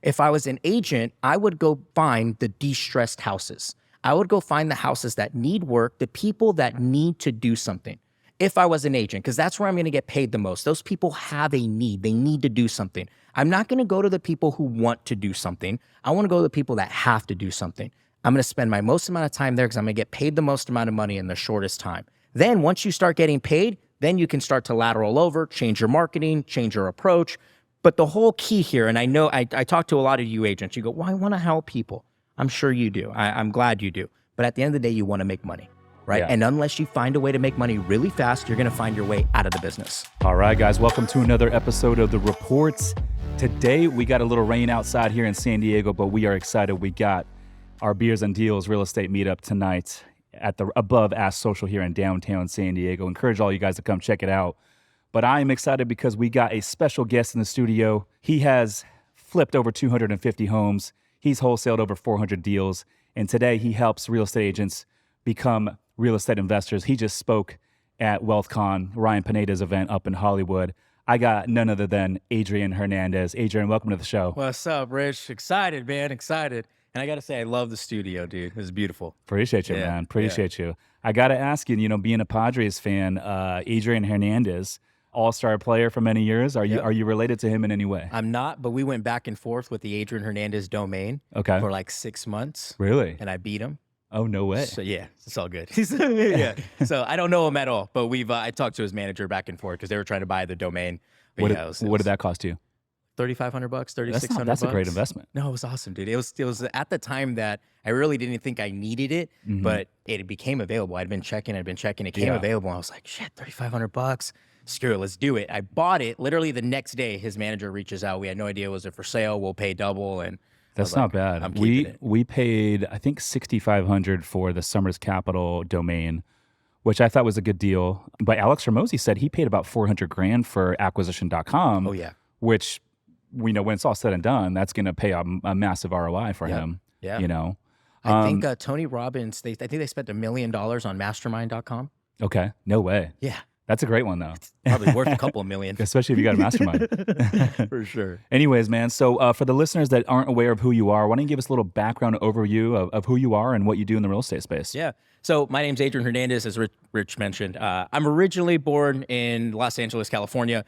If I was an agent, I would go find the de-stressed houses. I would go find the houses that need work, the people that need to do something. If I was an agent, because that's where I'm going to get paid the most. Those people have a need. They need to do something. I'm not going to go to the people who want to do something. I want to go to the people that have to do something. I'm going to spend my most amount of time there because I'm going to get paid the most amount of money in the shortest time. Then once you start getting paid, then you can start to lateral over, change your marketing, change your approach. But the whole key here, and I know I talk to a lot of you agents, you go, well, I want to help people. I'm sure you do. I'm glad you do. But at the end of the day, you want to make money. Right? Yeah. And unless you find a way to make money really fast, you're going to find your way out of the business. All right, guys, welcome to another episode of The Reports. Today, we got a little rain outside here in San Diego, but we are excited. We got our Beers and Deals real estate meetup tonight at the Above Ask Social here in downtown San Diego. Encourage all you guys to come check it out. But I am excited because we got a special guest in the studio. He has flipped over 250 homes. He's wholesaled over 400 deals. And today, he helps real estate agents become real estate investors. He just spoke at WealthCon, Ryan Pineda's event up in Hollywood. I got none other than Adrian Hernandez. Adrian, welcome to the show. What's up, Rich? Excited, man, excited. And I got to say, I love the studio, dude. It's beautiful. Appreciate you, man. Appreciate you. I got to ask you, being a Padres fan, Adrian Hernandez, all-star player for many years. Are you related to him in any way? I'm not, but we went back and forth with the Adrian Hernandez domain for like 6 months. Really? And I beat him. Oh, no way. So yeah, it's all good. Yeah. So I don't know him at all, but I talked to his manager back and forth because they were trying to buy the domain. What did that cost you? $3,500, $3,600. That's a great investment. No, it was awesome, dude. It was at the time that I really didn't think I needed it, but it became available. I'd been checking. It came available. I was like, shit, $3,500. Screw it, let's do it. I bought it. Literally the next day, his manager reaches out. We had no idea was it for sale. We'll pay double. And that's not bad. I'm keeping it. We paid, I think, $6,500 for the Summers Capital domain, which I thought was a good deal. But Alex Ramosi said he paid about $400,000 for acquisition.com. Oh yeah. Which we know when it's all said and done, that's going to pay a massive ROI for him. Yeah. I think Tony Robbins, I think they spent $1 million on mastermind.com. Okay. No way. Yeah. That's a great one, though. It's probably worth a couple of million. Especially if you got a mastermind. For sure. Anyways, man, so for the listeners that aren't aware of who you are, why don't you give us a little background overview of who you are and what you do in the real estate space? Yeah. So my name's Adrian Hernandez, as Rich mentioned. I'm originally born in Los Angeles, California.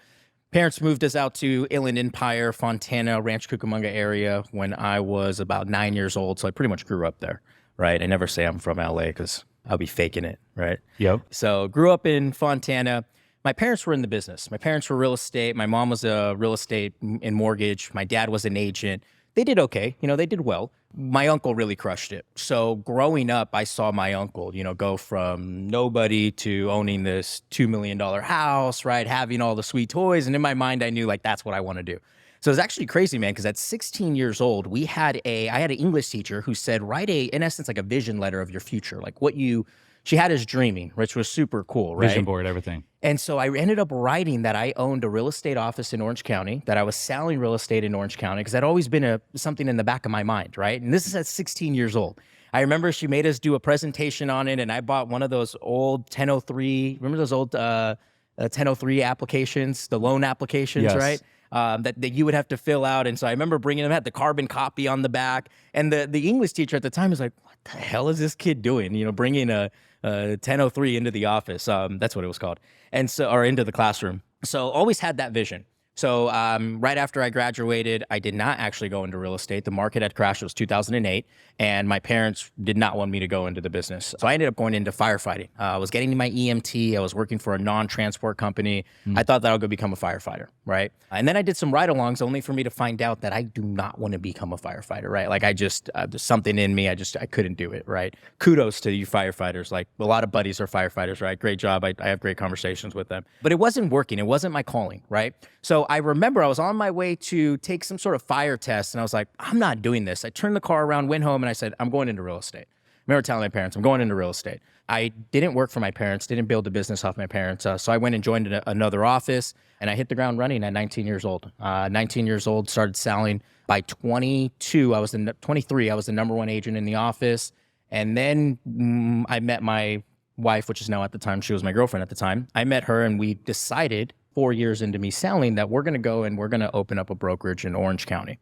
Parents moved us out to Inland Empire, Fontana, Ranch Cucamonga area when I was about 9 years old. So I pretty much grew up there, right? I never say I'm from LA because I'll be faking it, right? Yep. So grew up in Fontana. My parents were in the business. My parents were real estate. My mom was a real estate and mortgage. My dad was an agent. They did okay. They did well. My uncle really crushed it. So growing up, I saw my uncle, go from nobody to owning this $2 million house, right? Having all the sweet toys. And in my mind, I knew like, that's what I want to do. So it's actually crazy, man, because at 16 years old, I had an English teacher who said, write in essence, like a vision letter of your future, like she had us dreaming, which was super cool, right? Vision board, everything. And so I ended up writing that I owned a real estate office in Orange County, that I was selling real estate in Orange County, because that always been something in the back of my mind, right? And this is at 16 years old. I remember she made us do a presentation on it, and I bought one of those old 1003, remember those old 1003 applications, the loan applications, yes. Right? That you would have to fill out. And so I remember bringing them, had the carbon copy on the back. And the English teacher at the time was like, what the hell is this kid doing? Bringing a 1003 into the office. That's what it was called. Or into the classroom. So always had that vision. So right after I graduated, I did not actually go into real estate. The market had crashed. It was 2008. And my parents did not want me to go into the business. So I ended up going into firefighting. I was getting my EMT. I was working for a non-transport company. I thought that I would go become a firefighter, right? And then I did some ride-alongs only for me to find out that I do not want to become a firefighter, right? Like there's something in me. I couldn't do it, right? Kudos to you firefighters. Like a lot of buddies are firefighters, right? Great job. I have great conversations with them. But it wasn't working. It wasn't my calling, right? So I remember I was on my way to take some sort of fire test, and I was like, I'm not doing this. I turned the car around, went home, and I said, I'm going into real estate. I remember telling my parents, I'm going into real estate. I didn't work for my parents, didn't build a business off my parents. So I went and joined another office, and I hit the ground running at 19 years old. 19 years old, started selling. By 23, I was the number one agent in the office. And then I met my wife, which is now at the time, she was my girlfriend at the time. I met her, and we decided 4 years into me selling that we're going to go and we're going to open up a brokerage in Orange County.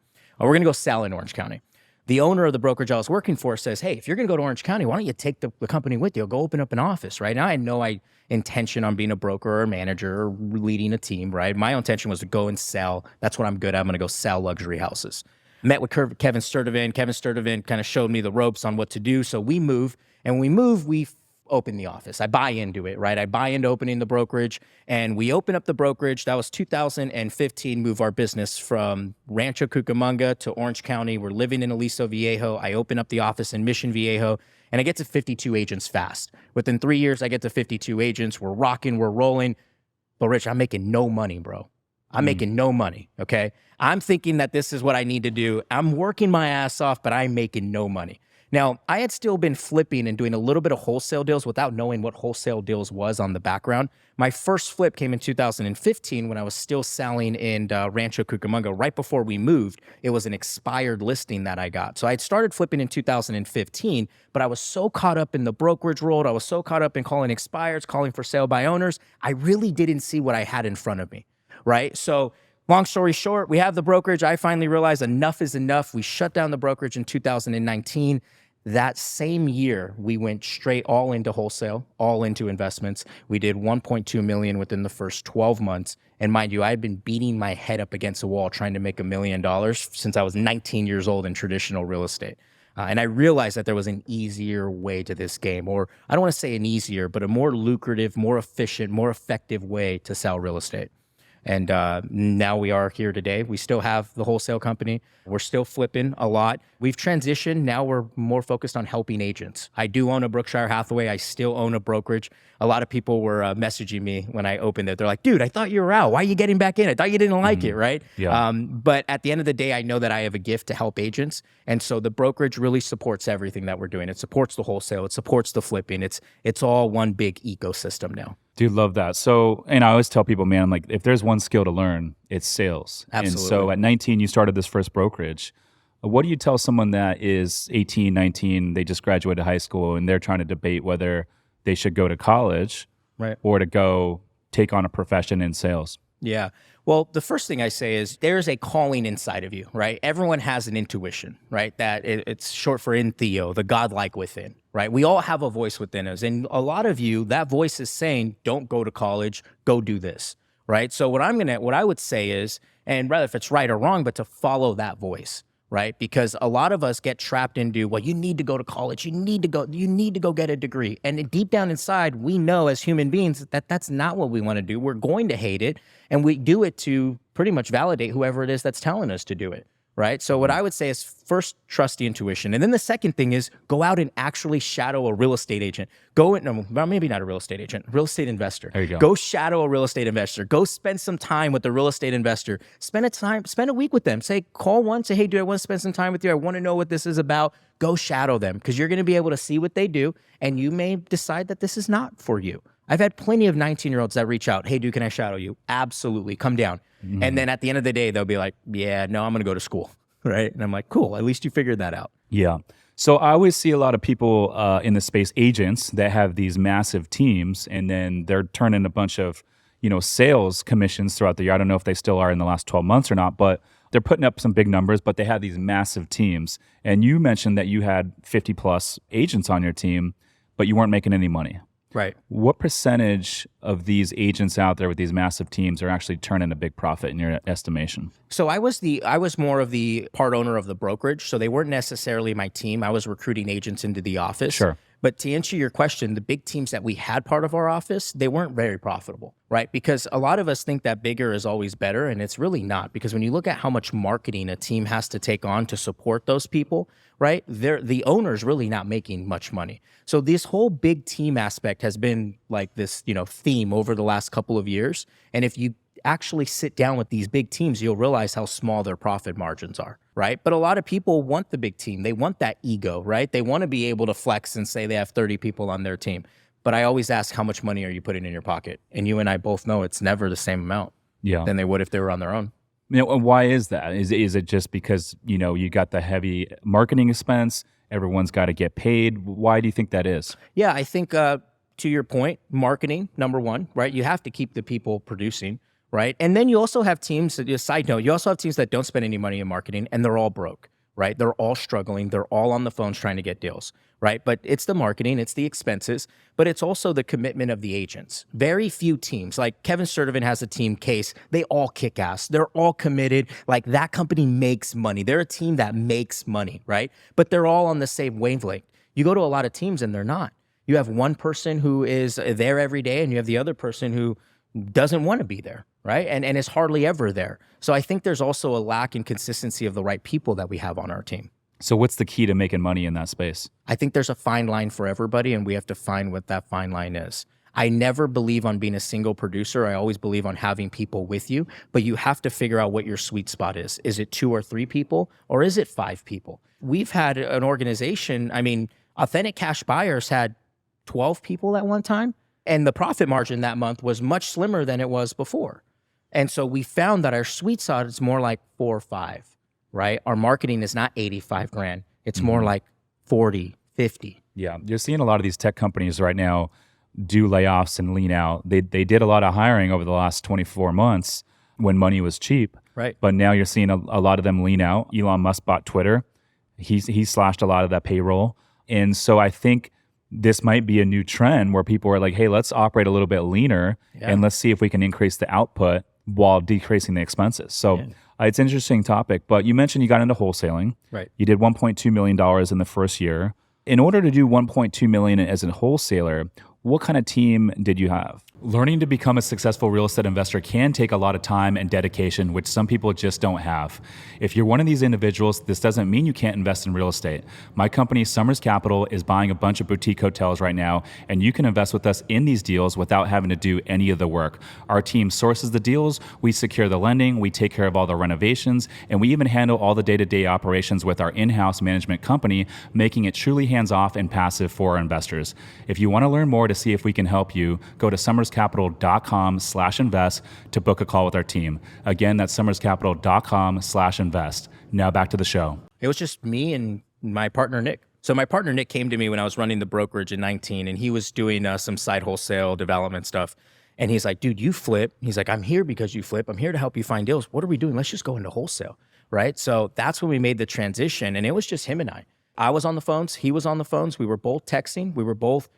we're going to go sell in Orange County. The owner of the brokerage I was working for says, hey, if you're going to go to Orange County, why don't you take the company with you? Go open up an office, right? Now I had no intention on being a broker or manager or leading a team, right? My intention was to go and sell. That's what I'm good at. I'm going to go sell luxury houses. Met with Kevin Sturdivant. Kevin Sturdivant kind of showed me the ropes on what to do. So we move, and when we move, we open the office. I buy into it, right? I buy into opening the brokerage, and we open up the brokerage. That was 2015, move our business from Rancho Cucamonga to Orange County. We're living in Aliso Viejo. I open up the office in Mission Viejo, and I get to 52 agents fast. Within 3 years, I get to 52 agents. We're rocking, we're rolling. But Rich, I'm making no money, bro. I'm making no money, okay? I'm thinking that this is what I need to do. I'm working my ass off, but I'm making no money. Now, I had still been flipping and doing a little bit of wholesale deals without knowing what wholesale deals was on the background. My first flip came in 2015 when I was still selling in Rancho Cucamonga. Right before we moved, it was an expired listing that I got. So I had started flipping in 2015, but I was so caught up in the brokerage world. I was so caught up in calling expireds, calling for sale by owners. I really didn't see what I had in front of me, right? So long story short, we have the brokerage. I finally realized enough is enough. We shut down the brokerage in 2019. That same year, we went straight all into wholesale, all into investments. We did 1.2 million within the first 12 months. And mind you, I had been beating my head up against a wall trying to make $1 million since I was 19 years old in traditional real estate. And I realized that there was an easier way to this game, or I don't want to say an easier, but a more lucrative, more efficient, more effective way to sell real estate. And now we are here today. We still have the wholesale company. We're still flipping a lot. We've transitioned. Now we're more focused on helping agents. I do own a Berkshire Hathaway. I still own a brokerage. A lot of people were messaging me when I opened it. They're like, dude, I thought you were out. Why are you getting back in? I thought you didn't like it, right? Yeah. But at the end of the day, I know that I have a gift to help agents. And so the brokerage really supports everything that we're doing. It supports the wholesale. It supports the flipping. It's all one big ecosystem now. Dude, love that. So, and I always tell people, man, I'm like, if there's one skill to learn, it's sales. Absolutely. And so at 19, you started this first brokerage. What do you tell someone that is 18, 19, they just graduated high school and they're trying to debate whether they should go to college or to go take on a profession in sales? Yeah. Well, the first thing I say is there's a calling inside of you, right? Everyone has an intuition, right? That it's short for in theo, the godlike within, right? We all have a voice within us. And a lot of you, that voice is saying, don't go to college, go do this, right? So what I would say is, and rather if it's right or wrong, but to follow that voice, right? Because a lot of us get trapped into, well, you need to go to college. You need to go get a degree. And deep down inside, we know as human beings that that's not what we want to do. We're going to hate it. And we do it to pretty much validate whoever it is that's telling us to do it, right? So what I would say is first, trust the intuition. And then the second thing is go out and actually shadow a real estate agent. Maybe not a real estate agent, real estate investor. There you go. Go shadow a real estate investor. Go spend some time with the real estate investor. Spend a week with them. Call one, say, hey, dude, I want to spend some time with you. I want to know what this is about. Go shadow them because you're going to be able to see what they do. And you may decide that this is not for you. I've had plenty of 19-year-olds that reach out. Hey, dude, can I shadow you? Absolutely. Come down. Mm-hmm. And then at the end of the day, they'll be like, yeah, no, I'm going to go to school. Right. And I'm like, cool. At least you figured that out. Yeah. So I always see a lot of people in the space, agents that have these massive teams, and then they're turning a bunch of, sales commissions throughout the year. I don't know if they still are in the last 12 months or not, but they're putting up some big numbers, but they have these massive teams. And you mentioned that you had 50 plus agents on your team, but you weren't making any money. Right. What percentage of these agents out there with these massive teams are actually turning a big profit in your estimation? So I was more of the part owner of the brokerage. So they weren't necessarily my team. I was recruiting agents into the office. Sure. But to answer your question, the big teams that we had part of our office, they weren't very profitable, right? Because a lot of us think that bigger is always better, and it's really not. Because when you look at how much marketing a team has to take on to support those people, right? The owner's really not making much money. So this whole big team aspect has been like this, theme over the last couple of years. And if you actually sit down with these big teams, you'll realize how small their profit margins are, right? But a lot of people want the big team. They want that ego, right? They want to be able to flex and say they have 30 people on their team. But I always ask, how much money are you putting in your pocket? And you and I both know it's never the same amount than they would if they were on their own. And why is that? Is it just because, you got the heavy marketing expense, everyone's got to get paid? Why do you think that is? Yeah, I think to your point, marketing, number one, right? You have to keep the people producing. right? And then you also have teams, a side note, you also have teams that don't spend any money in marketing and they're all broke, right? They're all struggling. They're all on the phones trying to get deals, right? But it's the marketing, it's the expenses, but it's also the commitment of the agents. Very few teams, like Kevin Sturdivant has a team Case, they all kick ass. They're all committed. Like that company makes money. They're a team that makes money, right? But they're all on the same wavelength. You go to a lot of teams and they're not. You have one person who is there every day and you have the other person who doesn't want to be there, right? And is hardly ever there. So I think there's also a lack in consistency of the right people that we have on our team. So what's the key to making money in that space? I think there's a fine line for everybody, and we have to find what that fine line is. I never believe on being a single producer. I always believe on having people with you, but you have to figure out what your sweet spot is. Is it 2 or 3 people, or is it 5 people? We've had an organization, I mean, Authentic Cash Buyers had 12 people at one time, and the profit margin that month was much slimmer than it was before. And so we found that our sweet spot is more like 4 or 5, right? Our marketing is not 85 grand. It's more like 40, 50. Yeah, you're seeing a lot of these tech companies right now do layoffs and lean out. They did a lot of hiring over the last 24 months when money was cheap. Right. But now you're seeing a lot of them lean out. Elon Musk bought Twitter. He slashed a lot of that payroll. And so I think this might be a new trend where people are like, hey, let's operate a little bit leaner and let's see if we can increase the output while decreasing the expenses. So it's an interesting topic. But you mentioned you got into wholesaling. Right. You did $1.2 million in the first year. In order to do $1.2 million as a wholesaler, what kind of team did you have? Learning to become a successful real estate investor can take a lot of time and dedication, which some people just don't have. If you're one of these individuals, this doesn't mean you can't invest in real estate. My company, Summers Capital, is buying a bunch of boutique hotels right now, and you can invest with us in these deals without having to do any of the work. Our team sources the deals, we secure the lending, we take care of all the renovations, and we even handle all the day-to-day operations with our in-house management company, making it truly hands-off and passive for our investors. If you want to learn more to see if we can help you, go to summerscapital.com/invest to book a call with our team. Again, that's summerscapital.com/invest. Now back to the show. It was just me and my partner, Nick. So my partner, Nick, came to me when I was running the brokerage in 19, and he was doing some side wholesale development stuff. And he's like, dude, you flip. He's like, I'm here because you flip. I'm here to help you find deals. What are we doing? Let's just go into wholesale, right? So that's when we made the transition, and it was just him and I. I was on the phones. He was on the phones. We were both texting. We were both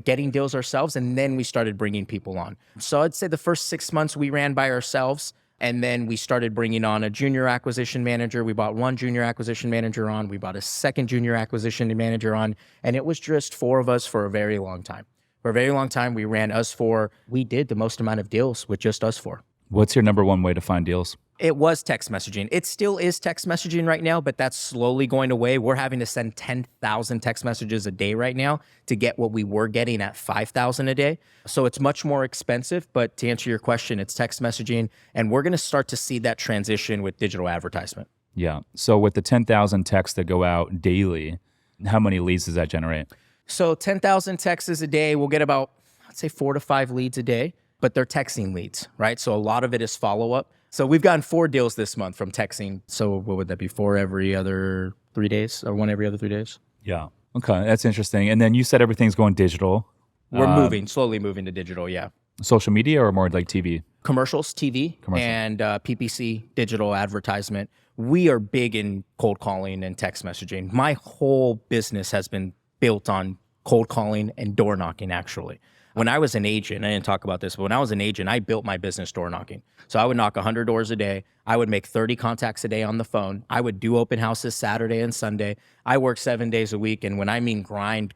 getting deals ourselves. And then we started bringing people on. So I'd say the first 6 months we ran by ourselves. And then we started bringing on a junior acquisition manager. We bought one junior acquisition manager on. We bought a second junior acquisition manager on. And it was just 4 of us for a very long time. For a very long time, we ran us 4. We did the most amount of deals with just us 4. What's your number one way to find deals? It was text messaging. It still is text messaging right now, but that's slowly going away. We're having to send 10,000 text messages a day right now to get what we were getting at 5,000 a day. So it's much more expensive, but to answer your question, it's text messaging, and we're going to start to see that transition with digital advertisement. Yeah. So with the 10,000 texts that go out daily, how many leads does that generate? So 10,000 texts a day, we'll get about, I'd say 4 to 5 leads a day, but they're texting leads, right? So a lot of it is follow-up. So we've gotten 4 deals this month from texting. So what would that be? 4 every other 3 days, or 1 every other 3 days? Yeah. Okay. That's interesting. And then you said everything's going digital. We're slowly moving to digital, yeah. Social media or more like TV? Commercials, TV, and PPC, digital advertisement. We are big in cold calling and text messaging. My whole business has been built on cold calling and door knocking, actually. When I was an agent, I didn't talk about this, but when I was an agent, I built my business door knocking. So I would knock 100 doors a day. I would make 30 contacts a day on the phone. I would do open houses Saturday and Sunday. I work 7 days a week. And when I mean grind,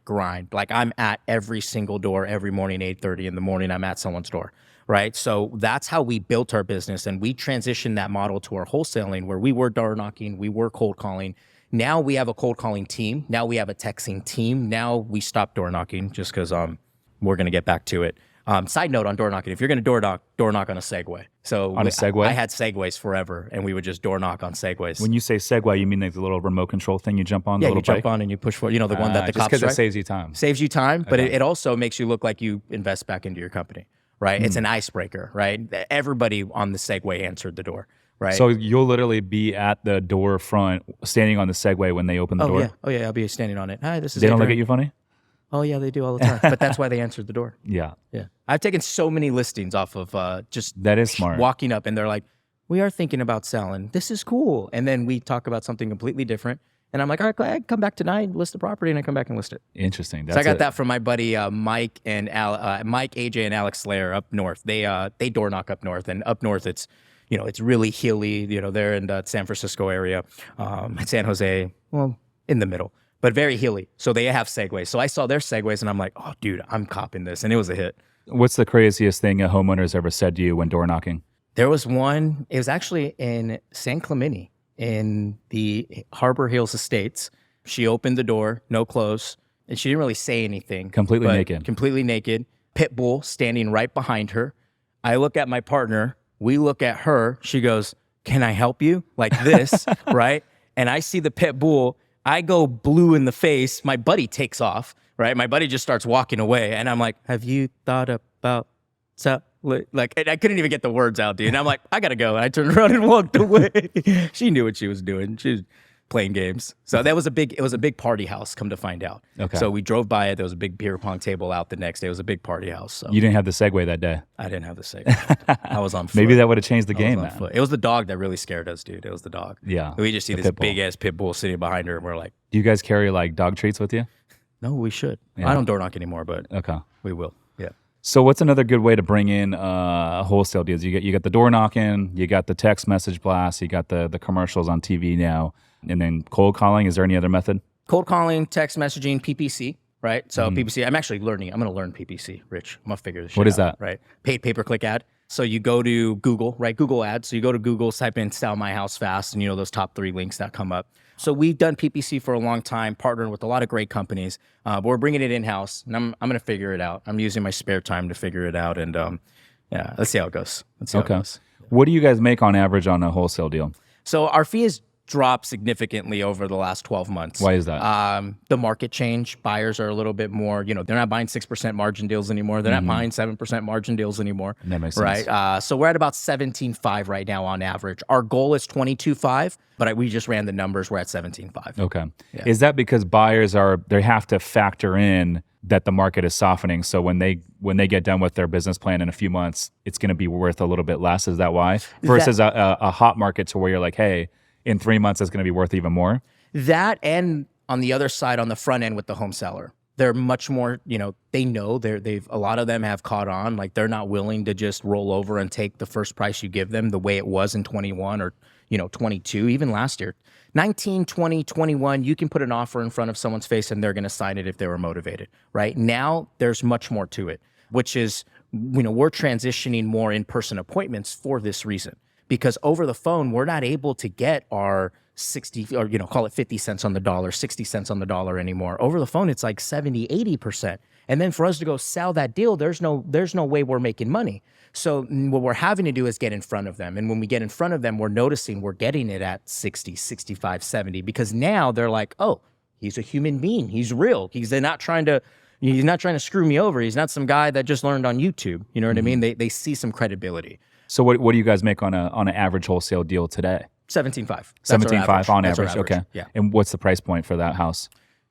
like I'm at every single door every morning, 8:30 in the morning, I'm at someone's door, right? So that's how we built our business. And we transitioned that model to our wholesaling, where we were door knocking, we were cold calling. Now we have a cold calling team. Now we have a texting team. Now we stopped door knocking just because we're going to get back to it. Side note on door knocking, if you're going to door knock on a Segway. So on a Segway? I had Segways forever, and we would just door knock on Segways. When you say Segway, you mean like the little remote control thing you jump on? Yeah, the you little jump on and you push forward. You know, the one that the just cops because drive? it saves you time. Saves you time, but it also makes you look like you invest back into your company, right? It's an icebreaker, right? Everybody on the Segway answered the door. Right. So you'll literally be at the door front, standing on the Segway when they open the door? Yeah. Oh, yeah. I'll be standing on it. Hi, this is They don't Adrian. look at you funny? Oh yeah, they do all the time. But that's why they answered the door. Yeah. Yeah. I've taken so many listings off of just That is smart. walking up and they're like, we are thinking about selling. This is cool. And then we talk about something completely different. And I'm like, all right, I come back tonight, list the property, and I come back and list it. Interesting. So I got that from my buddy Mike, AJ, and Alex Slayer up north. They door knock up north, and up north it's really hilly. They're in the San Francisco area, San Jose, well, in the middle, but very hilly. So they have segways. So I saw their segways, and I'm like, oh, dude, I'm copping this, and it was a hit. What's the craziest thing a homeowner's ever said to you when door knocking? There was one. It was actually in San Clemente, in the Harbor Hills Estates. She opened the door, no clothes, and she didn't really say anything. Completely naked. Completely naked. Pit bull standing right behind her. I look at my partner. We look at her. She goes, can I help you? Like this, right? And I see the pit bull. I go blue in the face. My buddy takes off, right? My buddy just starts walking away. And I'm like, have you thought about and I couldn't even get the words out, dude. And I'm like, I gotta go. And I turned around and walked away. She knew what she was doing. She was playing games. So it was a big party house, come to find out. Okay. So we drove by it. There was a big beer pong table out the next day. It was a big party house. So You didn't have the Segway that day. I didn't have the Segway. I was on foot. Maybe that would have changed the game, man. It was the dog that really scared us, dude. It was the dog. Yeah. We just see this big ass pit bull sitting behind her, and we're like, Do you guys carry like dog treats with you? no, we should. Yeah. I don't door knock anymore, but Okay. we will. Yeah. So what's another good way to bring in wholesale deals? You got the door knocking, you got the text message blast, you got the commercials on TV now, and then cold calling. Is there any other method? Cold calling, text messaging, PPC, right? So PPC, I'm actually learning. I'm going to learn PPC, Rich. I'm going to figure this shit out. What is that? Right? Paid pay-per-click ad. So you go to Google, right? Google ads. So you go to Google, type in "sell my house fast," and those top 3 links that come up. So we've done PPC for a long time, partnering with a lot of great companies, but we're bringing it in-house, and I'm going to figure it out. I'm using my spare time to figure it out, and yeah, let's see how it goes. Okay. What do you guys make on average on a wholesale deal? So our fee has dropped significantly over the last 12 months. Why is that? The market change. Buyers are a little bit more, they're not buying 6% margin deals anymore. They're not buying 7% margin deals anymore. That makes sense. Right? So we're at about 17.5 right now on average. Our goal is 22.5, but we just ran the numbers. We're at 17.5. Okay. Yeah. Is that because buyers they have to factor in that the market is softening, so when they get done with their business plan in a few months, it's going to be worth a little bit less? Is that why? Versus a hot market to where you're like, hey, in 3 months it's going to be worth even more? That, and on the other side, on the front end with the home seller, they're much more, they know a lot of them have caught on. Like, they're not willing to just roll over and take the first price you give them the way it was in 21 or 22, even last year. 19, 20, 21, you can put an offer in front of someone's face and they're going to sign it if they were motivated. Right now, there's much more to it, which is, we're transitioning more in-person appointments for this reason. Because over the phone, we're not able to get our 60 or, call it 50 cents on the dollar, 60 cents on the dollar anymore. Over the phone, it's like 70, 80%. And then for us to go sell that deal, there's no way we're making money. So what we're having to do is get in front of them. And when we get in front of them, we're noticing we're getting it at 60, 65, 70, because now they're like, oh, he's a human being. He's real. He's not trying to screw me over. He's not some guy that just learned on YouTube. You know what I mean? They see some credibility. So what do you guys make on an average wholesale deal today? 17.5. 17.5 on average. Okay. Yeah. And what's the price point for that house?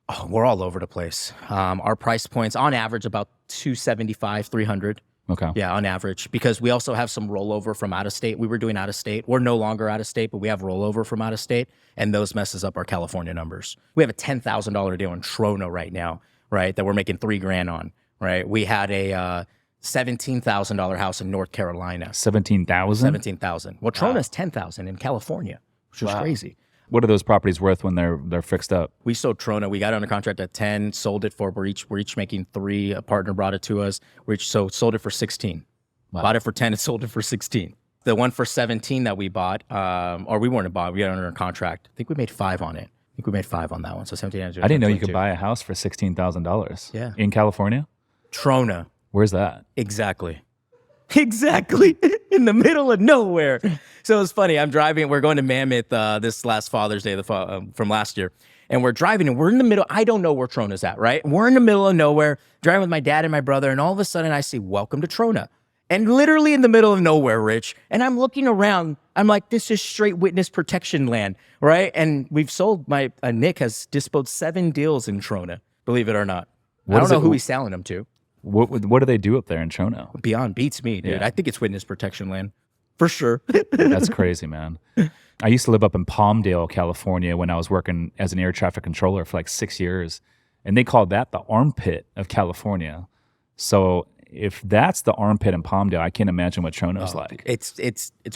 Oh, we're all over the place. Our price points on average about 275, 300. Okay. Yeah, on average, because we also have some rollover from out of state. We were doing out of state. We're no longer out of state, but we have rollover from out of state, and those messes up our California numbers. We have a $10,000 deal in Trono right now, right, that we're making $3,000 on, right? We had a $17,000 house in North Carolina. 17,000? 17,000. Well, Trono's 10,000 in California, which is crazy. What are those properties worth when they're fixed up? We sold Trono. We got it under contract at 10, sold it for, we're each making 3. A partner brought it to us. Sold it for 16. Wow. Bought it for 10 and sold it for 16. The one for 17 that we bought, or we weren't bought, we got it under contract. I think we made 5 on it. I think we made 5 on that one. So 17. I didn't know you could buy a house for $16,000. Yeah. In California? Trono. Where's that? Exactly. In the middle of nowhere. So it's funny. I'm driving. We're going to Mammoth this last Father's Day from last year. And we're driving and we're in the middle. I don't know where Trona's at, right? We're in the middle of nowhere, driving with my dad and my brother. And all of a sudden I see, welcome to Trona. And literally in the middle of nowhere, Rich. And I'm looking around. I'm like, this is straight witness protection land, right? And we've sold, Nick has disposed 7 deals in Trona, believe it or not. I don't know who he's selling them to. What do they do up there in Chono? Beyond beats me, dude. Yeah. I think it's witness protection land for sure. That's crazy, man. I used to live up in Palmdale, California, when I was working as an air traffic controller for like 6 years, and they called that the armpit of California. So if that's the armpit in Palmdale, I can't imagine what Chono's like. It's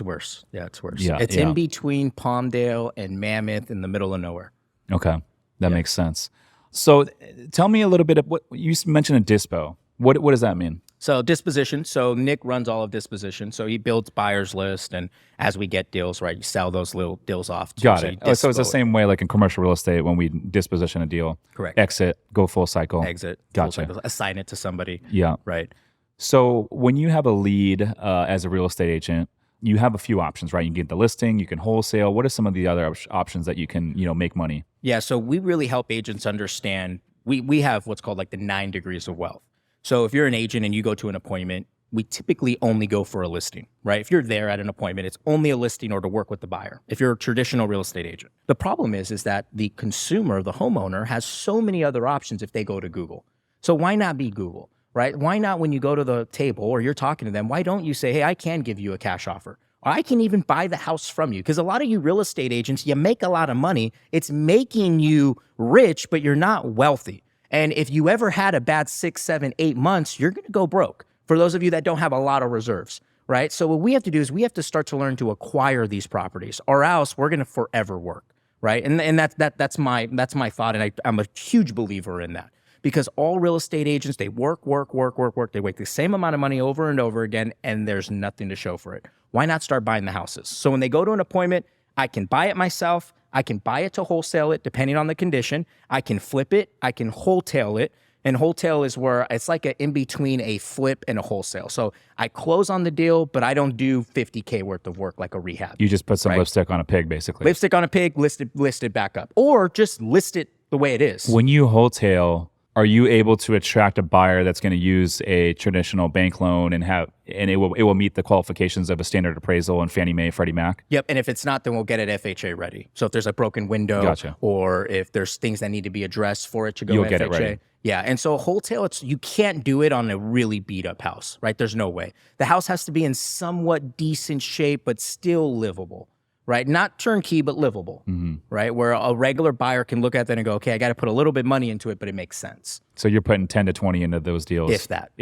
worse. Yeah, it's worse. Yeah, It's yeah. in between Palmdale and Mammoth in the middle of nowhere. Okay, that makes sense. So tell me a little bit of what you mentioned a dispo. What does that mean? So disposition. So Nick runs all of disposition. So he builds buyers list, and as we get deals, right, you sell those little deals off. Got it. So it's the same way like in commercial real estate when we disposition a deal. Correct. Exit, go full cycle. Exit. Gotcha. Full cycle, assign it to somebody. Yeah. Right. So when you have a lead as a real estate agent, you have a few options, right? You can get the listing, you can wholesale. What are some of the other options that you can, make money? Yeah. So we really help agents understand. We have what's called like the 9 degrees of wealth. So if you're an agent and you go to an appointment, we typically only go for a listing, right? If you're there at an appointment, it's only a listing or to work with the buyer. If you're a traditional real estate agent, the problem is that the consumer, the homeowner, has so many other options if they go to Google. So why not be Google, right? Why not when you go to the table or you're talking to them, why don't you say, hey, I can give you a cash offer? Or I can even buy the house from you. Because a lot of you real estate agents, you make a lot of money. It's making you rich, but you're not wealthy. And if you ever had a bad 6, 7, 8 months, you're going to go broke. For those of you that don't have a lot of reserves, right? So what we have to do is we have to start to learn to acquire these properties, or else we're going to forever work, right? And that's my thought, and I'm a huge believer in that, because all real estate agents, they work. They make the same amount of money over and over again, and there's nothing to show for it. Why not start buying the houses? So when they go to an appointment, I can buy it myself. I can buy it to wholesale it, depending on the condition. I can flip it. I can wholesale it. And wholesale is where it's like in between a flip and a wholesale. So I close on the deal, but I don't do $50K worth of work like a rehab. You just put some lipstick on a pig, basically. Lipstick on a pig, list it back up. Or just list it the way it is. When you wholesale, are you able to attract a buyer that's going to use a traditional bank loan and it will meet the qualifications of a standard appraisal and Fannie Mae, Freddie Mac? Yep. And if it's not, then we'll get it FHA ready. So if there's a broken window, Gotcha. Or if there's things that need to be addressed for it to go You'll FHA. get it ready. Yeah. And so wholesale, you can't do it on a really beat up house, right? There's no way. The house has to be in somewhat decent shape, but still livable, right? Not turnkey, but livable, right? Where a regular buyer can look at that and go, okay, I got to put a little bit of money into it, but it makes sense. So you're putting 10 to 20 into those deals? If that.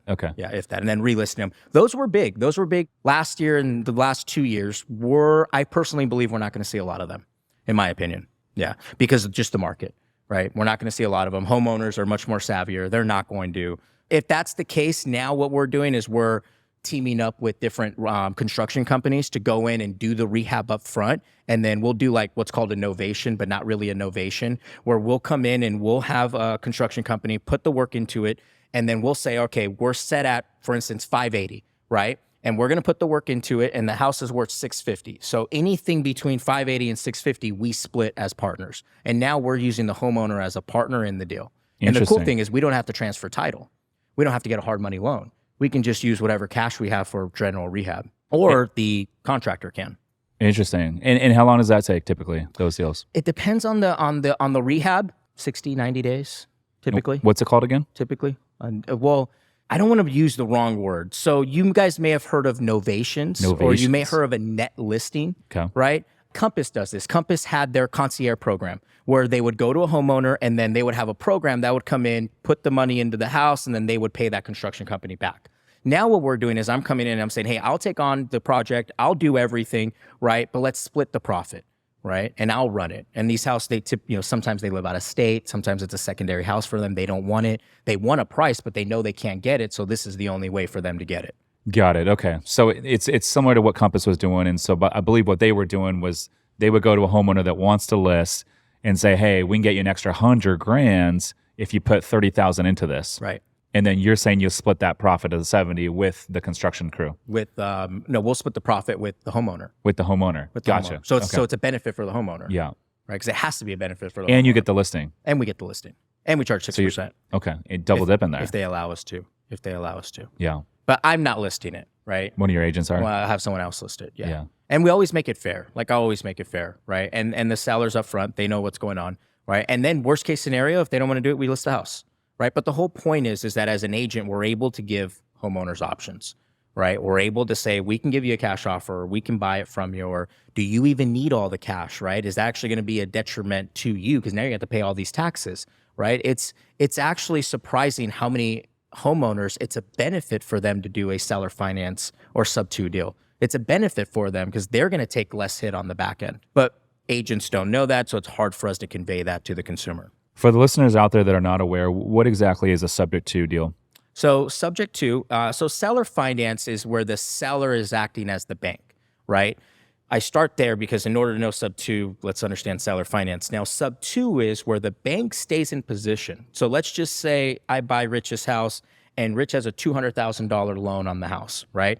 Okay. Yeah, if that. And then relisting them. Those were big. Last year and the last 2 years I personally believe we're not going to see a lot of them, in my opinion. Yeah, because of just the market, right? We're not going to see a lot of them. Homeowners are much more savvier. They're not going to. If that's the case, now what we're doing is we're teaming up with different construction companies to go in and do the rehab up front. And then we'll do like what's called a novation, but not really a novation, where we'll come in and we'll have a construction company put the work into it. And then we'll say, okay, we're set at, for instance, 580, right? And we're going to put the work into it, and the house is worth 650. So anything between 580 and 650, we split as partners. And now we're using the homeowner as a partner in the deal. And the cool thing is we don't have to transfer title. We don't have to get a hard money loan. We can just use whatever cash we have for general rehab, or the contractor can. Interesting. And how long does that take typically, those deals? It depends on the rehab, 60, 90 days, typically. What's it called again? Typically. Well, I don't want to use the wrong word. So you guys may have heard of novations. Or you may have heard of a net listing, right? Compass does this. Compass had their concierge program where they would go to a homeowner and then they would have a program that would come in, put the money into the house, and then they would pay that construction company back. Now what we're doing is I'm coming in and I'm saying, hey, I'll take on the project. I'll do everything, right? But let's split the profit, right? And I'll run it. And these houses, sometimes they live out of state. Sometimes it's a secondary house for them. They don't want it. They want a price, but they know they can't get it. So this is the only way for them to get it. Got it. Okay. So it's similar to what Compass was doing. And so but I believe what they were doing was they would go to a homeowner that wants to list and say, hey, we can get you an extra $100,000 if you put $30,000 into this. Right. And then you're saying you'll split that profit of the 70 with the construction crew. No, we'll split the profit with the homeowner. With the homeowner. Gotcha. So it's a benefit for the homeowner. Yeah. Right. Because it has to be a benefit for the homeowner. And you get the listing. And we get the listing. And we charge 6%. Okay. Double dip in there. If they allow us to. Yeah. But I'm not listing it, right? One of your agents are? Well, I'll have someone else list it. Yeah. And we always make it fair. Like I always make it fair, right? And the sellers up front, they know what's going on, right? And then worst case scenario, if they don't want to do it, we list the house, right? But the whole point is that as an agent, we're able to give homeowners options, right? We're able to say, we can give you a cash offer, or we can buy it from you, or do you even need all the cash, right? Is that actually going to be a detriment to you? Because now you have to pay all these taxes, right? It's actually surprising how many homeowners, it's a benefit for them to do a seller finance or sub-2 deal. It's a benefit for them because they're going to take less hit on the back end. But agents don't know that, so it's hard for us to convey that to the consumer. For the listeners out there that are not aware, what exactly is a subject to deal? So subject to, so seller finance is where the seller is acting as the bank, right? I start there because in order to know sub-2, let's understand seller finance. Now, sub-2 is where the bank stays in position. So let's just say I buy Rich's house and Rich has a $200,000 loan on the house, right?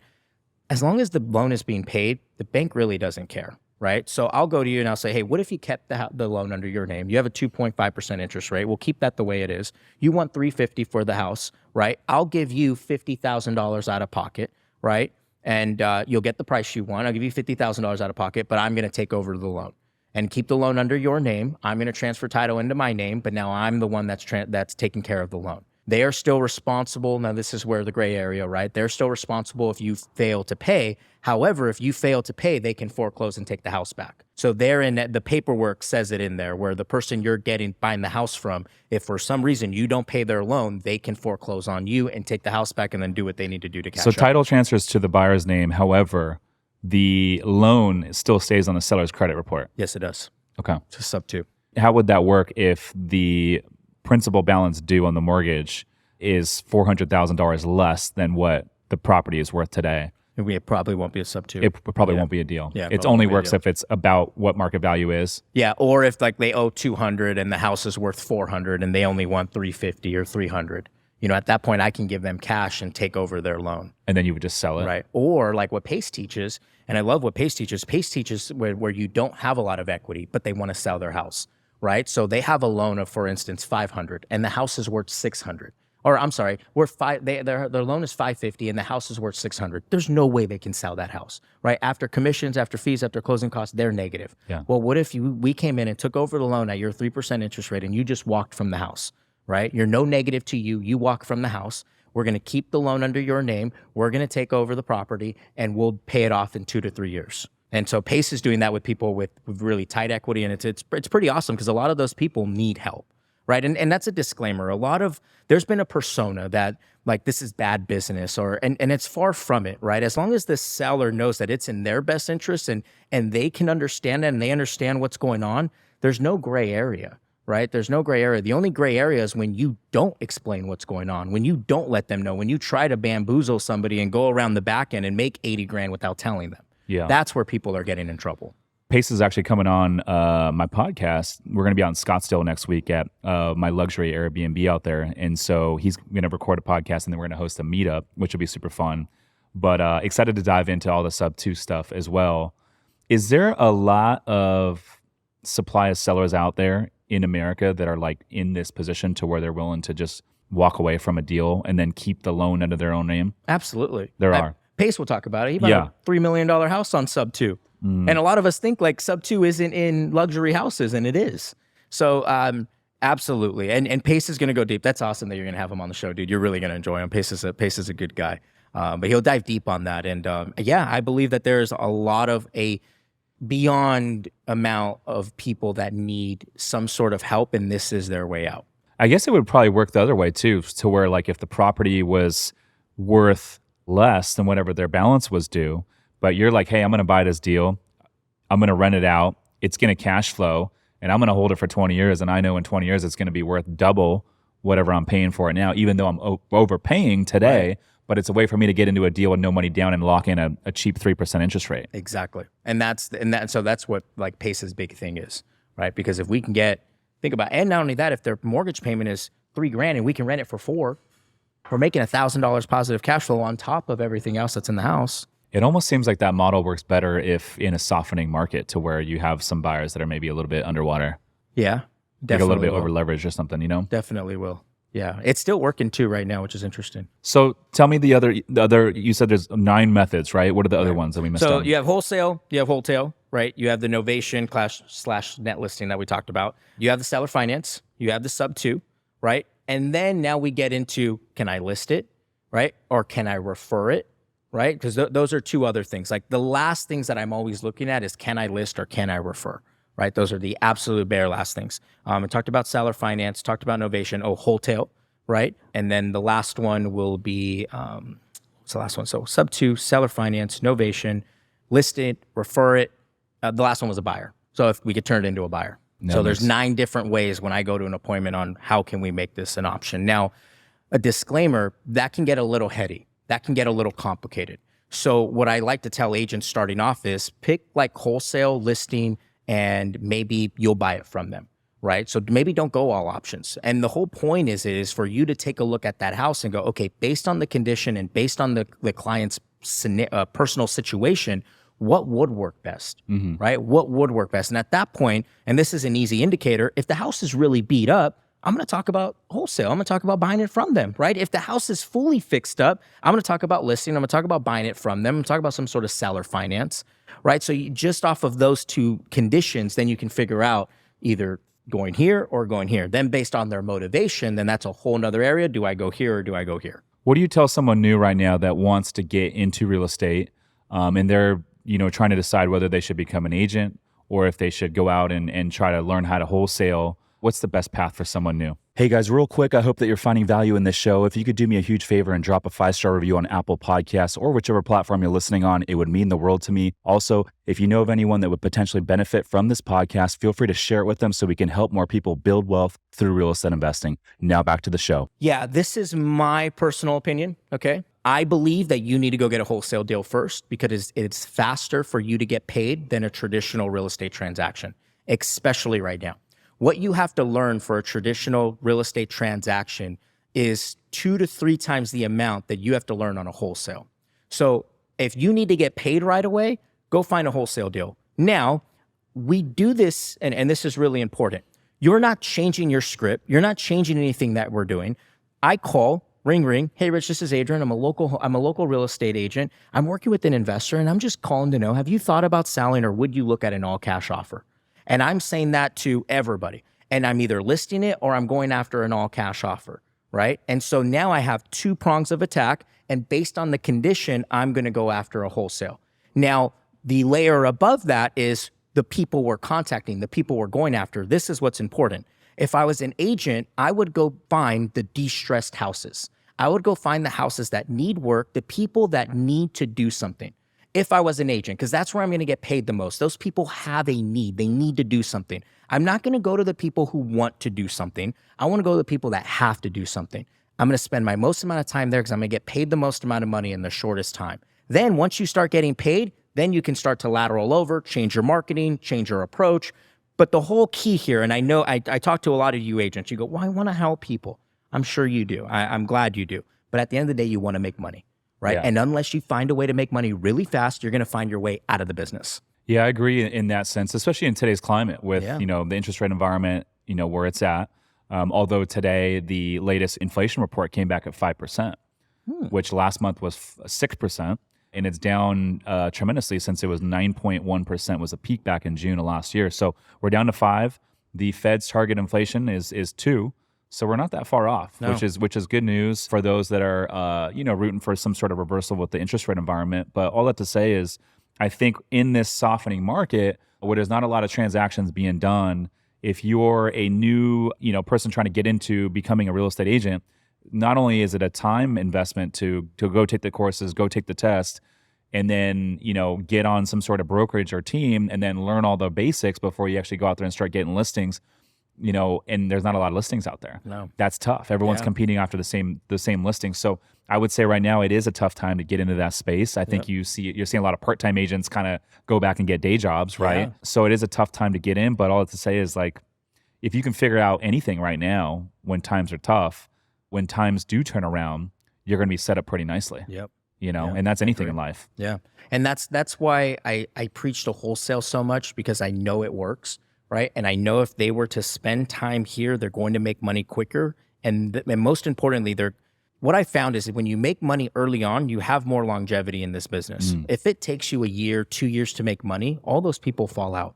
As long as the loan is being paid, the bank really doesn't care, right? So I'll go to you and I'll say, hey, what if you kept the loan under your name? You have a 2.5% interest rate. We'll keep that the way it is. You want $350,000 for the house, right? I'll give you $50,000 out of pocket, right? And you'll get the price you want. I'll give you $50,000 out of pocket, but I'm going to take over the loan and keep the loan under your name. I'm going to transfer title into my name, but now I'm the one that's taking care of the loan. They are still responsible. Now, this is where the gray area, right? They're still responsible if you fail to pay. However, if you fail to pay, they can foreclose and take the house back. So the paperwork says it in there where the person you're buying the house from, if for some reason you don't pay their loan, they can foreclose on you and take the house back and then do what they need to do to catch up. So title transfers to the buyer's name. However, the loan still stays on the seller's credit report. Yes, it does. Okay. It's a sub-2. How would that work if the principal balance due on the mortgage is $400,000 less than what the property is worth today? It probably won't be a sub-2. It probably won't be a deal. Yeah, it only works if it's about what market value is. Yeah, or if like they owe $200 and the house is worth $400 and they only want $350 or $300. At that point I can give them cash and take over their loan. And then you would just sell it. Right. Or like what PACE teaches, and I love what PACE teaches. PACE teaches where you don't have a lot of equity, but they want to sell their house. Right? So they have a loan of, for instance, $500 and the house is worth $600. Or I'm sorry, their loan is $550 and the house is worth $600. There's no way they can sell that house, right? After commissions, after fees, after closing costs, they're negative. Yeah. Well, what if we came in and took over the loan at your 3% interest rate and you just walked from the house, right? You're no negative to you. You walk from the house. We're going to keep the loan under your name. We're going to take over the property and we'll pay it off in 2 to 3 years. And so PACE is doing that with people with really tight equity, and it's pretty awesome because a lot of those people need help, right? And that's a disclaimer. There's been a persona that like this is bad business, and it's far from it, right? As long as the seller knows that it's in their best interest and they can understand it and they understand what's going on, there's no gray area, right? There's no gray area. The only gray area is when you don't explain what's going on, when you don't let them know, when you try to bamboozle somebody and go around the back end and make $80,000 without telling them. Yeah. That's where people are getting in trouble. PACE is actually coming on my podcast. We're going to be out in Scottsdale next week at my luxury Airbnb out there. And so he's going to record a podcast and then we're going to host a meetup, which will be super fun. But excited to dive into all the sub-2 stuff as well. Is there a lot of supply of sellers out there in America that are like in this position to where they're willing to just walk away from a deal and then keep the loan under their own name? Absolutely. There are. PACE will talk about it. He bought a $3 million house on sub-2. And a lot of us think like sub-2 isn't in luxury houses, and it is. So absolutely. And PACE is going to go deep. That's awesome that you're going to have him on the show, dude. You're really going to enjoy him. PACE is a good guy. But he'll dive deep on that. And I believe that there's a lot of a beyond amount of people that need some sort of help, and this is their way out. I guess it would probably work the other way too, to where like if the property was worth less than whatever their balance was due, but you're like, hey, I'm going to buy this deal. I'm going to rent it out. It's going to cash flow and I'm going to hold it for 20 years. And I know in 20 years, it's going to be worth double whatever I'm paying for it now, even though I'm overpaying today, right. But it's a way for me to get into a deal with no money down and lock in a cheap 3% interest rate. Exactly. So that's what like PACE's big thing is, right? Because if we can think about, and not only that, if their mortgage payment is $3,000 and we can rent it for $4,000, we're making $1,000 positive cash flow on top of everything else that's in the house. It almost seems like that model works better if in a softening market to where you have some buyers that are maybe a little bit underwater. Yeah, definitely. Like a little bit over leveraged or something, you know? Definitely will. Yeah, it's still working too right now, which is interesting. So tell me the other. You said there's 9 methods, right? What are the other ones that we missed? So you have wholesale, you have wholesale, right? You have the novation / net listing that we talked about. You have the seller finance. You have the sub-2, right? And then now we get into, can I list it, right? Or can I refer it, right? Because those are two other things. Like the last things that I'm always looking at is, can I list or can I refer, right? Those are the absolute bare last things. I talked about seller finance, talked about novation, wholesale, right? And then the last one will be, what's the last one? So sub 2, seller finance, novation, list it, refer it. The last one was a buyer. So if we could turn it into a buyer. So there's 9 different ways when I go to an appointment on how can we make this an option. Now, a disclaimer, that can get a little heady. That can get a little complicated. So what I like to tell agents starting off is pick like wholesale, listing, and maybe you'll buy it from them, right? So maybe don't go all options. And the whole point is for you to take a look at that house and go, okay, based on the condition and based on the client's personal situation, what would work best, right? What would work best? And at that point, and this is an easy indicator, if the house is really beat up, I'm going to talk about wholesale. I'm going to talk about buying it from them, right? If the house is fully fixed up, I'm going to talk about listing. I'm going to talk about buying it from them. I'm going to talk about some sort of seller finance, right? So just off of those 2 conditions, then you can figure out either going here or going here. Then based on their motivation, then that's a whole nother area. Do I go here or do I go here? What do you tell someone new right now that wants to get into real estate and they're trying to decide whether they should become an agent or if they should go out and try to learn how to wholesale? What's the best path for someone new? Hey guys, real quick, I hope that you're finding value in this show. If you could do me a huge favor and drop a 5-star review on Apple Podcasts or whichever platform you're listening on, it would mean the world to me. Also, if you know of anyone that would potentially benefit from this podcast, feel free to share it with them so we can help more people build wealth through real estate investing. Now back to the show. Yeah, this is my personal opinion, okay? I believe that you need to go get a wholesale deal first because it's faster for you to get paid than a traditional real estate transaction, especially right now. What you have to learn for a traditional real estate transaction is 2 to 3 times the amount that you have to learn on a wholesale. So if you need to get paid right away, go find a wholesale deal. Now, we do this, and this is really important. You're not changing your script. You're not changing anything that we're doing. I call, ring. Hey, Rich, this is Adrian. I'm a local real estate agent. I'm working with an investor, and I'm just calling to know, have you thought about selling or would you look at an all-cash offer? And I'm saying that to everybody. And I'm either listing it or I'm going after an all-cash offer, right? And so now I have 2 prongs of attack. And based on the condition, I'm going to go after a wholesale. Now, the layer above that is the people we're contacting, the people we're going after. This is what's important. If I was an agent, I would go find the de-stressed houses. I would go find the houses that need work, the people that need to do something. If I was an agent, because that's where I'm going to get paid the most. Those people have a need. They need to do something. I'm not going to go to the people who want to do something. I want to go to the people that have to do something. I'm going to spend my most amount of time there because I'm going to get paid the most amount of money in the shortest time. Then once you start getting paid, then you can start to lateral over, change your marketing, change your approach. But the whole key here, and I know I talk to a lot of you agents, you go, well, I want to help people. I'm sure you do. I'm glad you do. But at the end of the day, you want to make money. Right. Yeah. And unless you find a way to make money really fast, you're going to find your way out of the business. Yeah, I agree in that sense, especially in today's climate with, the interest rate environment, where it's at. Although today the latest inflation report came back at 5%, which last month was 6%. And it's down tremendously since it was 9.1% was a peak back in June of last year. So we're down to 5. The Fed's target inflation is 2. So we're not that far off, which is good news for those that are, rooting for some sort of reversal with the interest rate environment. But all that to say is, I think in this softening market, where there's not a lot of transactions being done, if you're a new, person trying to get into becoming a real estate agent, not only is it a time investment to go take the courses, go take the test, and then, get on some sort of brokerage or team and then learn all the basics before you actually go out there and start getting listings. And there's not a lot of listings out there. No. That's tough. Everyone's competing after the same listings. So I would say right now it is a tough time to get into that space. I think you're seeing a lot of part-time agents kind of go back and get day jobs, right? Yeah. So it is a tough time to get in, but all I have to say is, like, if you can figure out anything right now when times are tough, when times do turn around, you're going to be set up pretty nicely. Yep. And that's anything in life. Yeah. And that's why I preach to wholesale so much, because I know it works. Right. And I know if they were to spend time here, they're going to make money quicker. And most importantly, what I found is that when you make money early on, you have more longevity in this business. If it takes you a year, 2 years to make money, all those people fall out.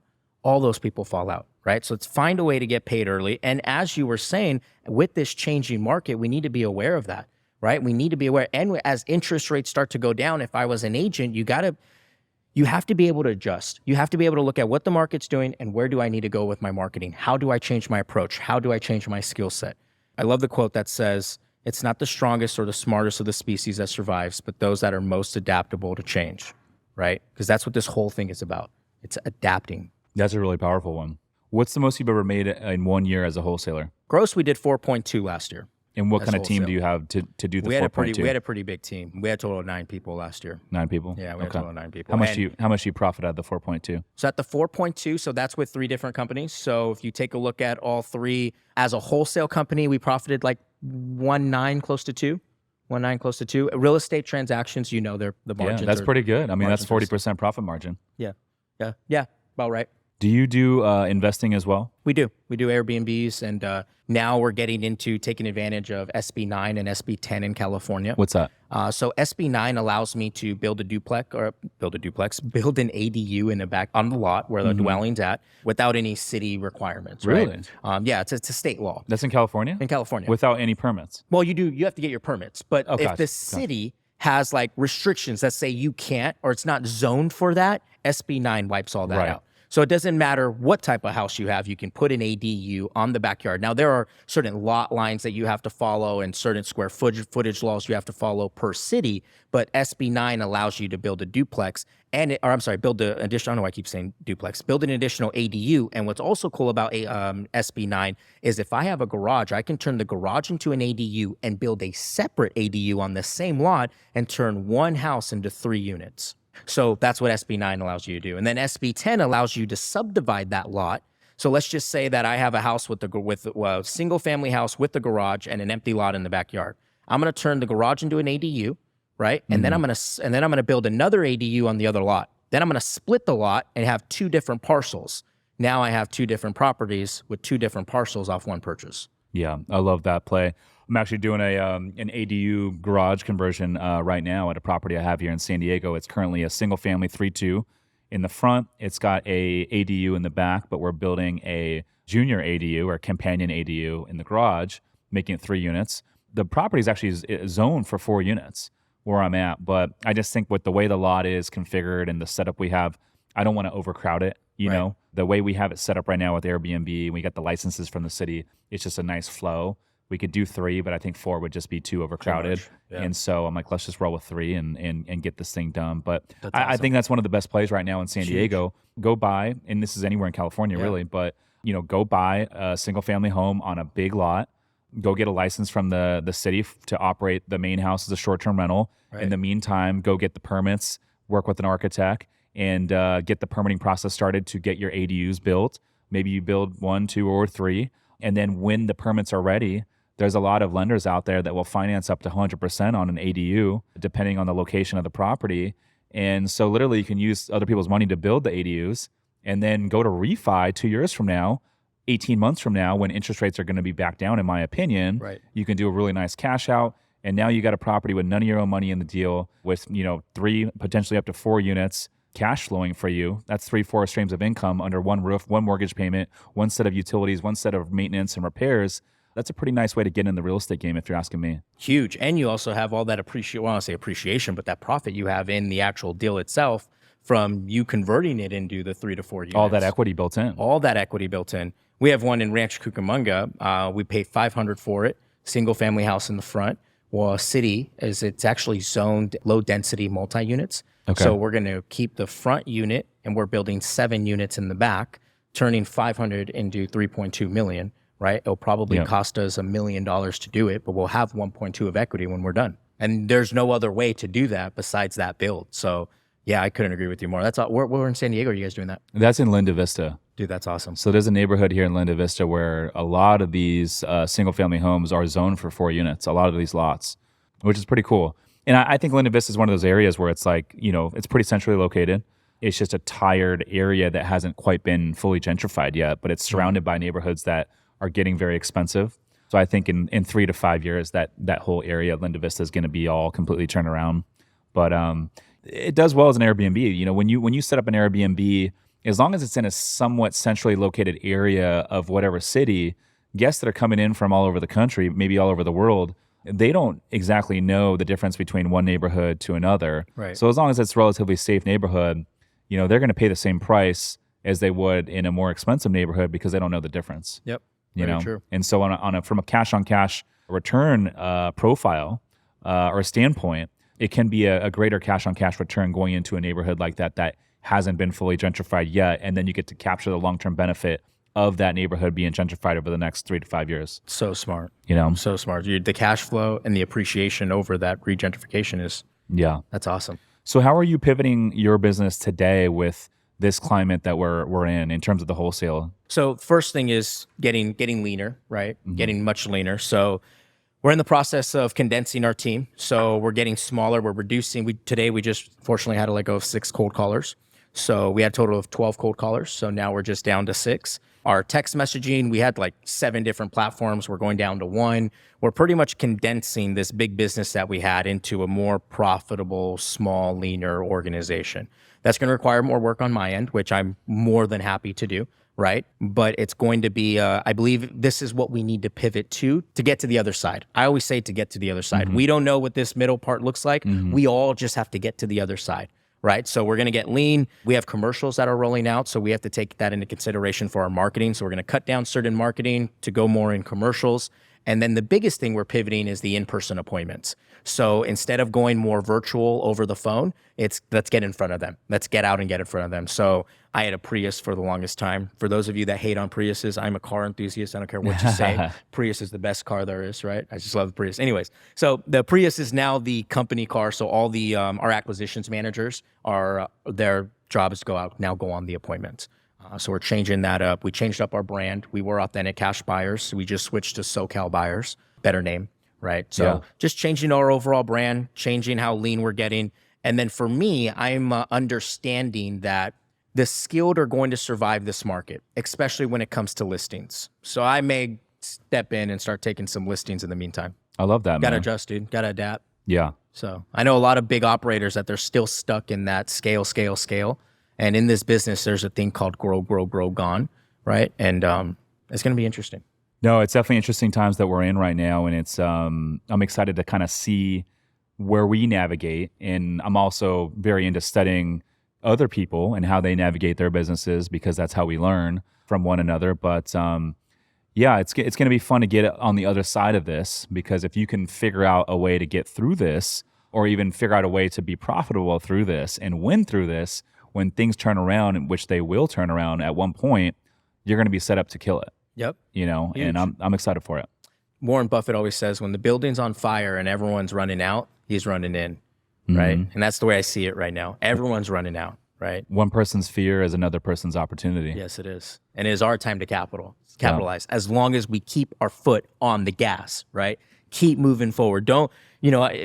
right? So let's find a way to get paid early. And as you were saying, with this changing market, we need to be aware of that, right? We need to be aware. And as interest rates start to go down, if I was an agent, you have to be able to adjust. You have to be able to look at what the market's doing and where do I need to go with my marketing? How do I change my approach? How do I change my skill set? I love the quote that says, it's not the strongest or the smartest of the species that survives, but those that are most adaptable to change, right? Because that's what this whole thing is about. It's adapting. That's a really powerful one. What's the most you've ever made in 1 year as a wholesaler? Gross, we did 4.2 last year. And what as kind of team wholesale. do you have to do the We 4.2? had a pretty big team. We had a total of 9 people last year. 9 people? Yeah, we had a total of 9 people. How much do you profit out of the 4.2? So at the 4.2, so that's with 3 different companies. So if you take a look at all 3, as a wholesale company, we profited like 1.9 close to 2. 1.9 close to 2. Real estate transactions, you know, the margins. Yeah, that's pretty good. I mean, that's margins 40% profit margin. Yeah, about right. Do you do investing as well? We do Airbnbs, and now we're getting into taking advantage of SB9 and SB10 in California. What's that? So SB9 allows me to build an ADU in the back on the lot where the dwelling's at without any city requirements. Really? Right? Yeah, it's a state law. That's in California? In California. Without any permits? Well, you have to get your permits, but if gotcha. the city has like restrictions that say you can't or it's not zoned for that, SB9 wipes all that Right. out. So it doesn't matter what type of house you have, you can put an ADU on the backyard. Now, there are certain lot lines that you have to follow and certain square footage laws you have to follow per city, but SB9 allows you to build a duplex build an additional, I don't know why I keep saying duplex, build an additional ADU. And what's also cool about SB9 is if I have a garage, I can turn the garage into an ADU and build a separate ADU on the same lot and turn one house into 3 units. So that's what SB9 allows you to do. And then SB10 allows you to subdivide that lot. So let's just say that I have a house with a single family house with the garage and an empty lot in the backyard. I'm going to turn the garage into an ADU, right? And then I'm going to build another ADU on the other lot. Then I'm going to split the lot and have 2 different parcels. Now I have 2 different properties with 2 different parcels off one purchase. Yeah, I love that play. I'm actually doing an ADU garage conversion right now at a property I have here in San Diego. It's currently a single family 3-2 in the front. It's got a ADU in the back, but we're building a junior ADU or companion ADU in the garage, making it 3 units. The property is actually zoned for 4 units where I'm at, but I just think with the way the lot is configured and the setup we have, I don't want to overcrowd it. You know, the way we have it set up right now with Airbnb, we got the licenses from the city. It's just a nice flow. We could do 3, but I think 4 would just be too overcrowded. Yeah. And so I'm like, let's just roll with 3 and get this thing done. But I think that's one of the best plays right now in San Diego. Go buy, and this is anywhere in California really, but go buy a single family home on a big lot. Go get a license from the city to operate the main house as a short-term rental. Right. In the meantime, go get the permits, work with an architect, and get the permitting process started to get your ADUs built. Maybe you build 1, 2, or 3. And then when the permits are ready, there's a lot of lenders out there that will finance up to 100% on an ADU, depending on the location of the property. And so literally you can use other people's money to build the ADUs and then go to refi 2 years from now, 18 months from now, when interest rates are going to be back down, in my opinion. Right. You can do a really nice cash out. And now you got a property with none of your own money in the deal with, 3, potentially up to 4 units cash flowing for you. That's 3-4 streams of income under one roof, one mortgage payment, one set of utilities, one set of maintenance and repairs. That's a pretty nice way to get in the real estate game if you're asking me. Huge. And you also have all that appreciation, but that profit you have in the actual deal itself from you converting it into the 3 to 4 units. All that equity built in. We have one in Rancho Cucamonga. We pay $500 for it, single family house in the front. Well, it's actually zoned low density multi-units. Okay. So we're going to keep the front unit and we're building 7 units in the back, turning 500 into 3.2 million, right? It'll probably cost us $1 million to do it, but we'll have 1.2 of equity when we're done. And there's no other way to do that besides that build. So yeah, I couldn't agree with you more. That's all. We're in San Diego. Are you guys doing that? That's in Linda Vista. Dude, that's awesome. So there's a neighborhood here in Linda Vista where a lot of these single family homes are zoned for 4 units, a lot of these lots, which is pretty cool. And I think Linda Vista is one of those areas where it's like, it's pretty centrally located. It's just a tired area that hasn't quite been fully gentrified yet, but it's surrounded by neighborhoods that are getting very expensive. So I think in 3 to 5 years, that whole area of Linda Vista is going to be all completely turned around. But it does well as an Airbnb. When you set up an Airbnb as long as it's in a somewhat centrally located area of whatever city, guests that are coming in from all over the country, maybe all over the world, they don't exactly know the difference between one neighborhood to another. Right. So as long as it's a relatively safe neighborhood, they're going to pay the same price as they would in a more expensive neighborhood because they don't know the difference. Yep. Very true. And so from a cash on cash return profile or a standpoint, it can be a greater cash on cash return going into a neighborhood like that hasn't been fully gentrified yet, and then you get to capture the long-term benefit of that neighborhood being gentrified over the next 3 to 5 years. So smart. So smart. The cash flow and the appreciation over that regentrification is, that's awesome. So how are you pivoting your business today with this climate that we're in terms of the wholesale? So first thing is getting leaner, right? Mm-hmm. Getting much leaner. So we're in the process of condensing our team. So we're getting smaller. We're reducing. Today we just fortunately had to let go of 6 cold callers. So we had a total of 12 cold callers. So now we're just down to 6. Our text messaging, we had like 7 different platforms. We're going down to 1. We're pretty much condensing this big business that we had into a more profitable, small, leaner organization. That's going to require more work on my end, which I'm more than happy to do, right? But it's going to be, I believe this is what we need to pivot to get to the other side. I always say to get to the other side. Mm-hmm. We don't know what this middle part looks like. Mm-hmm. We all just have to get to the other side. Right. So we're going to get lean. We have commercials that are rolling out. So we have to take that into consideration for our marketing. So we're going to cut down certain marketing to go more in commercials. And then the biggest thing we're pivoting is the in-person appointments. So instead of going more virtual over the phone, let's get in front of them. Let's get out and get in front of them. So I had a Prius for the longest time. For those of you that hate on Priuses, I'm a car enthusiast. I don't care what you say. Prius is the best car there is, right? I just love the Prius. Anyways, so the Prius is now the company car. So all the our acquisitions managers their job is to go on the appointments. So we're changing that up. We changed up our brand. We were Authentic Cash Buyers. So we just switched to SoCal Buyers. Better name, right? So just changing our overall brand, changing how lean we're getting. And then for me, I'm understanding that the skilled are going to survive this market, especially when it comes to listings. So I may step in and start taking some listings in the meantime. I love that, man. Gotta adjust, dude. Gotta adapt. Yeah. So I know a lot of big operators that they're still stuck in that scale. And in this business, there's a thing called grow, gone, right? And it's going to be interesting. No, it's definitely interesting times that we're in right now. And it's I'm excited to kind of see where we navigate. And I'm also very into studying other people and how they navigate their businesses because that's how we learn from one another. But it's going to be fun to get on the other side of this because if you can figure out a way to get through this or even figure out a way to be profitable through this and win through this, when things turn around, which they will turn around at one point, you're going to be set up to kill it. Yep. Huge. And I'm excited for it. Warren Buffett always says, when the building's on fire and everyone's running out, he's running in, right? And that's the way I see it right now. Everyone's running out, right? One person's fear is another person's opportunity. Yes, it is. And it is our time to capitalize as long as we keep our foot on the gas, right? Keep moving forward. A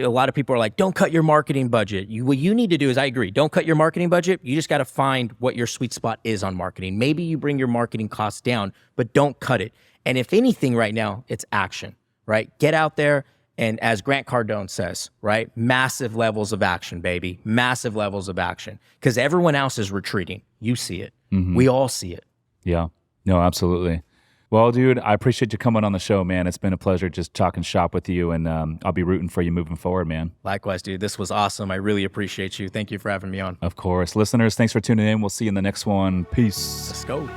lot of people are like, don't cut your marketing budget. What you need to do is, I agree, don't cut your marketing budget. You just got to find what your sweet spot is on marketing. Maybe you bring your marketing costs down, but don't cut it. And if anything right now, it's action, right? Get out there. And as Grant Cardone says, right? Massive levels of action, baby. Massive levels of action. Because everyone else is retreating. You see it. Mm-hmm. We all see it. Yeah. No, absolutely. Well, dude, I appreciate you coming on the show, man. It's been a pleasure just talking shop with you, and I'll be rooting for you moving forward, man. Likewise, dude. This was awesome. I really appreciate you. Thank you for having me on. Of course. Listeners, thanks for tuning in. We'll see you in the next one. Peace. Let's go.